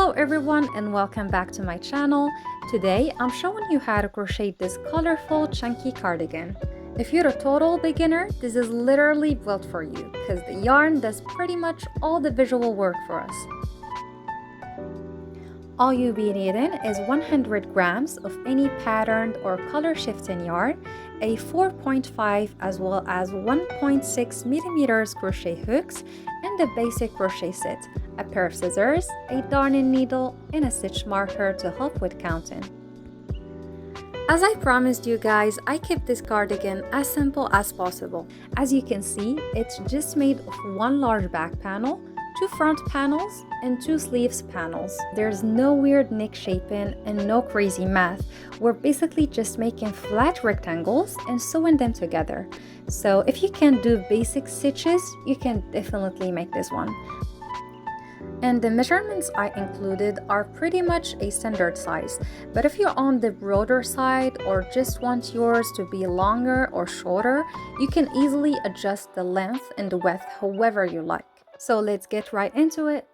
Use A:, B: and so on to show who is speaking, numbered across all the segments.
A: Hello everyone and welcome back to my channel. Today I'm showing you how to crochet this colorful chunky cardigan. If you're a total beginner, this is literally built for you because the yarn does pretty much all the visual work for us. All you'll be needing is 100 grams of any patterned or color shifting yarn, a 4.5 as well as 1.6 millimeters crochet hooks, and a basic crochet set, a pair of scissors, a darning needle, and a stitch marker to help with counting. As I promised you guys, I kept this cardigan as simple as possible. As you can see, it's just made of one large back panel, two front panels, and two sleeves panels. There's no weird neck shaping and no crazy math. We're basically just making flat rectangles and sewing them together. So if you can do basic stitches, you can definitely make this one. And the measurements I included are pretty much a standard size, but if you're on the broader side or just want yours to be longer or shorter, you can easily adjust the length and the width however you like. So let's get right into it.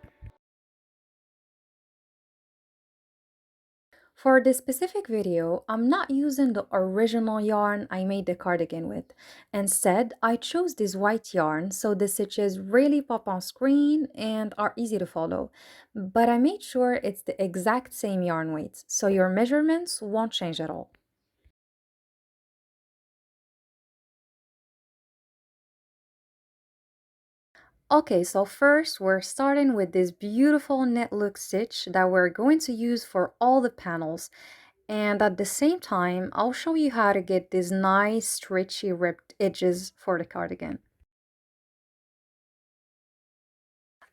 A: For this specific video, I'm not using the original yarn I made the cardigan with. Instead, I chose this white yarn so the stitches really pop on screen and are easy to follow. But I made sure it's the exact same yarn weight, so your measurements won't change at all. Okay, so first we're starting with this beautiful knit look stitch that we're going to use for all the panels. And at the same time, I'll show you how to get these nice stretchy ripped edges for the cardigan.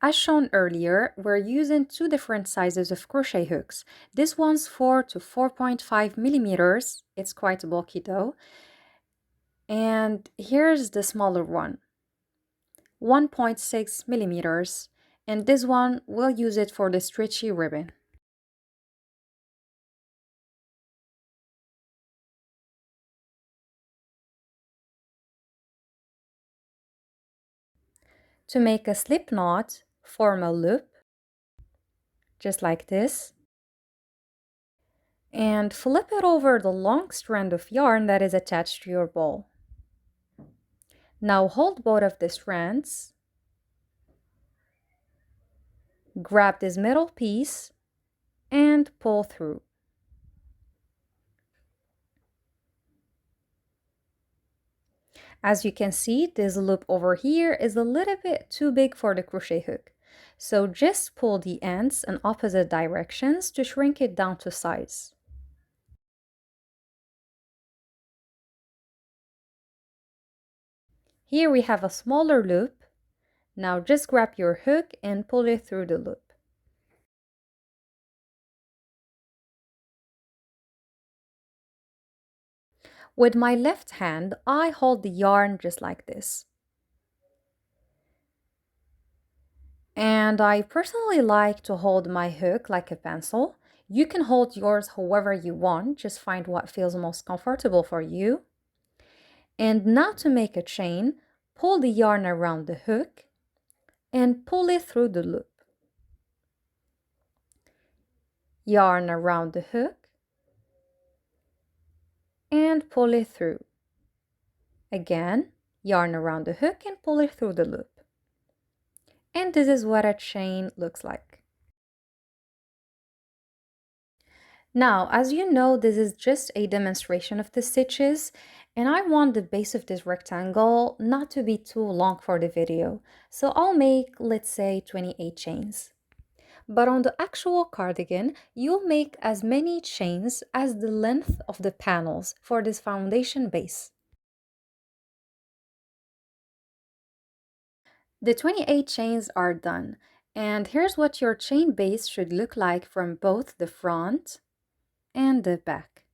A: As shown earlier, we're using two different sizes of crochet hooks. This one's 4 to 4.5 millimeters. It's quite bulky though. And here's the smaller one, 1.6 millimeters. And this one, we'll use it for the stretchy ribbon. To make a slip knot, form a loop, just like this, and flip it over the long strand of yarn that is attached to your ball. Now hold both of the strands, grab this middle piece, and pull through. As you can see, this loop over here is a little bit too big for the crochet hook. So just pull the ends in opposite directions to shrink it down to size. Here we have a smaller loop. Now just grab your hook and pull it through the loop. With my left hand, I hold the yarn just like this. And I personally like to hold my hook like a pencil. You can hold yours however you want, just find what feels most comfortable for you. And now to make a chain, pull the yarn around the hook and pull it through the loop. Yarn around the hook and pull it through. Again, yarn around the hook and pull it through the loop. And this is what a chain looks like. Now, as you know, this is just a demonstration of the stitches, and I want the base of this rectangle not to be too long for the video. So I'll make, let's say, 28 chains. But on the actual cardigan, you'll make as many chains as the length of the panels for this foundation base. The 28 chains are done, and here's what your chain base should look like from both the front and the back.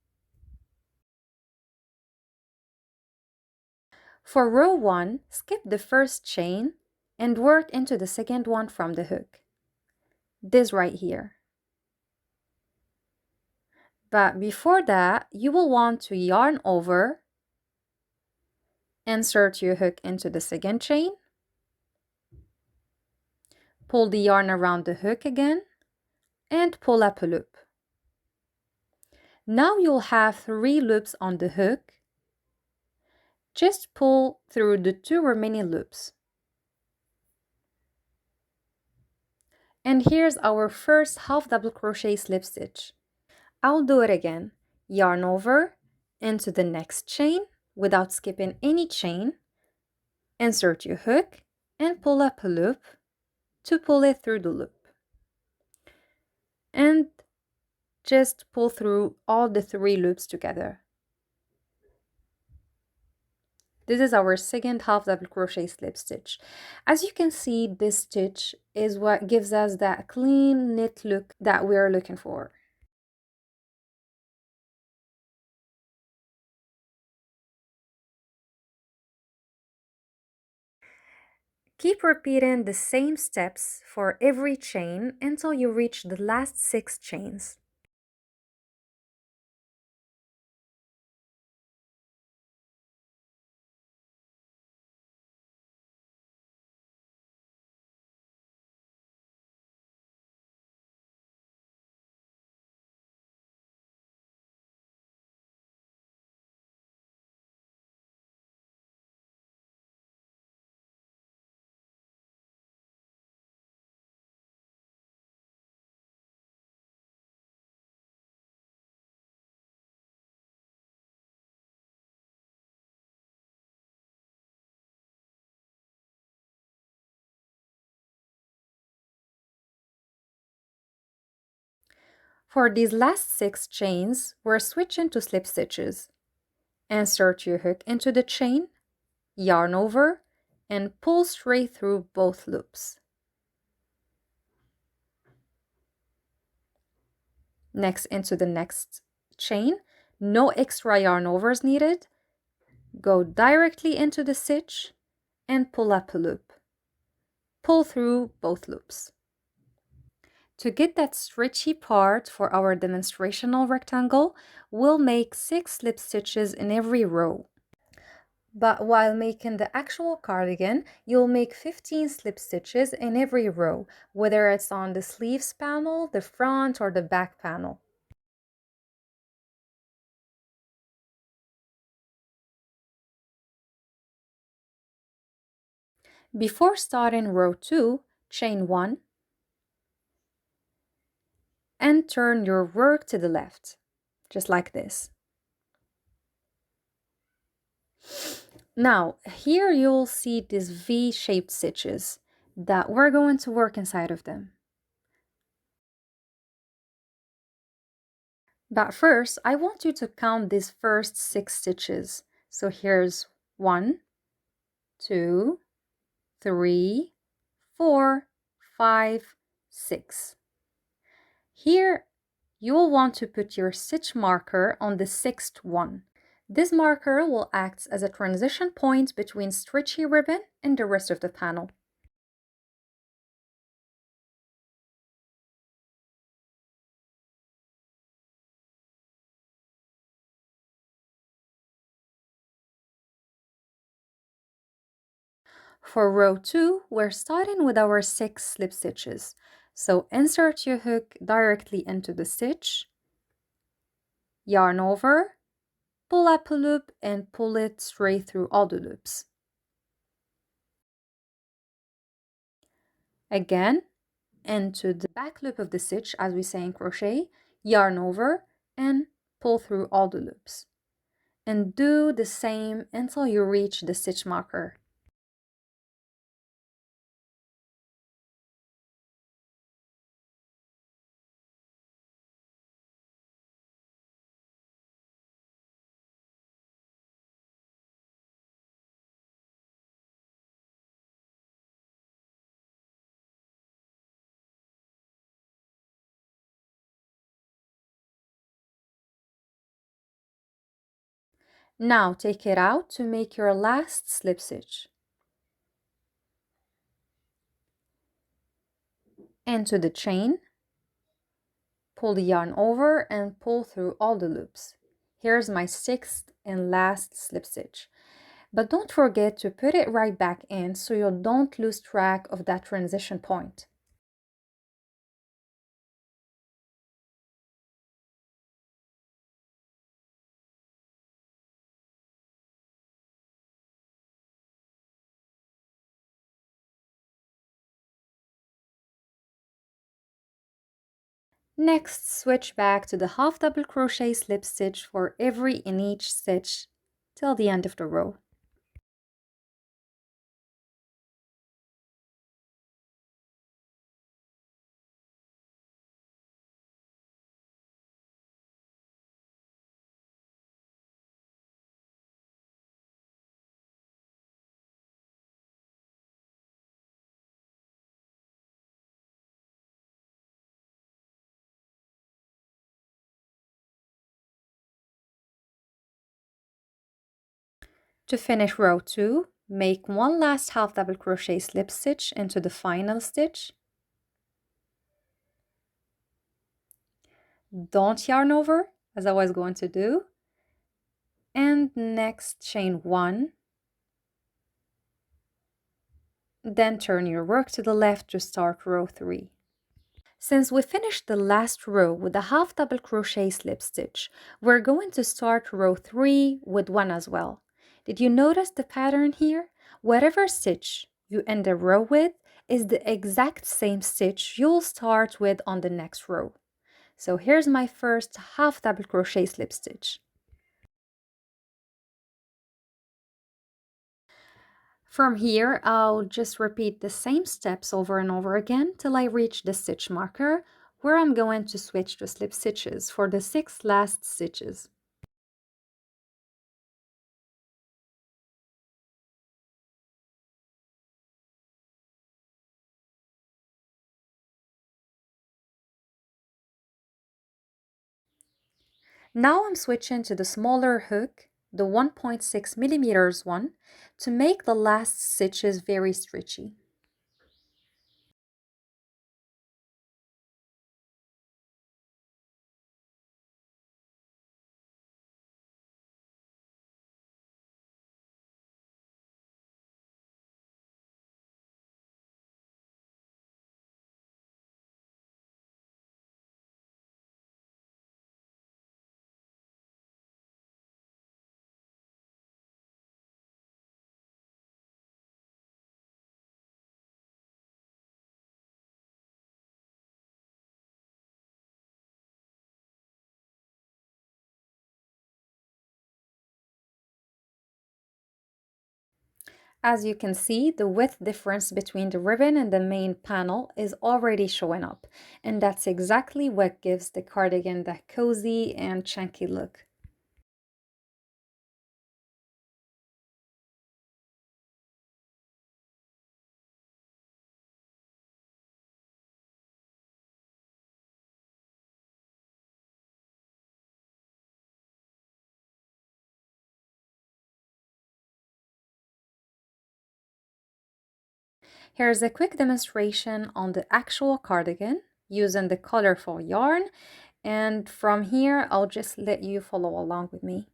A: For row 1, skip the first chain and work into the second one from the hook. This right here. But before that, you will want to yarn over, insert your hook into the second chain, pull the yarn around the hook again, and pull up a loop. Now you'll have 3 loops on the hook. Just pull through the 2 remaining loops. And here's our first half double crochet slip stitch. I'll do it again. Yarn over into the next chain without skipping any chain. Insert your hook and pull up a loop to pull it through the loop. And just pull through all the 3 loops together. This is our second half double crochet slip stitch. As you can see, this stitch is what gives us that clean knit look that we are looking for. Keep repeating the same steps for every chain until you reach the last 6 chains. For these last 6 chains, we're switching to slip stitches. Insert your hook into the chain, yarn over, and pull straight through both loops. Next, into the next chain, no extra yarn overs needed. Go directly into the stitch and pull up a loop. Pull through both loops. To get that stretchy part for our demonstrational rectangle, we'll make 6 slip stitches in every row. But while making the actual cardigan, you'll make 15 slip stitches in every row, whether it's on the sleeves panel, the front, or the back panel. Before starting row 2, chain 1 and turn your work to the left, just like this. Now, here you'll see these V-shaped stitches that we're going to work inside of them. But first, I want you to count these first 6 stitches. So here's 1, 2, 3, 4, 5, 6. Here, you'll want to put your stitch marker on the 6th one. This marker will act as a transition point between stretchy ribbon and the rest of the panel. For row 2, we're starting with our 6 slip stitches. So insert your hook directly into the stitch, yarn over, pull up a loop and pull it straight through all the loops. Again, into the back loop of the stitch, as we say in crochet, yarn over and pull through all the loops. And do the same until you reach the stitch marker. Now take it out to make your last slip stitch. Into the chain, pull the yarn over and pull through all the loops. Here's my 6th and last slip stitch. But don't forget to put it right back in so you don't lose track of that transition point. Next, switch back to the half double crochet slip stitch for every in each stitch till the end of the row. To finish row 2, make one last half double crochet slip stitch into the final stitch. Don't yarn over, as I was going to do. And next, chain 1. Then turn your work to the left to start row 3. Since we finished the last row with a half double crochet slip stitch, we're going to start row 3 with one as well. Did you notice the pattern here? Whatever stitch you end the row with is the exact same stitch you'll start with on the next row. So here's my first half double crochet slip stitch. From here, I'll just repeat the same steps over and over again till I reach the stitch marker, where I'm going to switch to slip stitches for the 6 last stitches. Now I'm switching to the smaller hook, the 1.6 millimeters one, to make the last stitches very stretchy. As you can see, the width difference between the ribbon and the main panel is already showing up, and that's exactly what gives the cardigan that cozy and chunky look. Here's a quick demonstration on the actual cardigan using the colorful yarn, and from here I'll just let you follow along with me.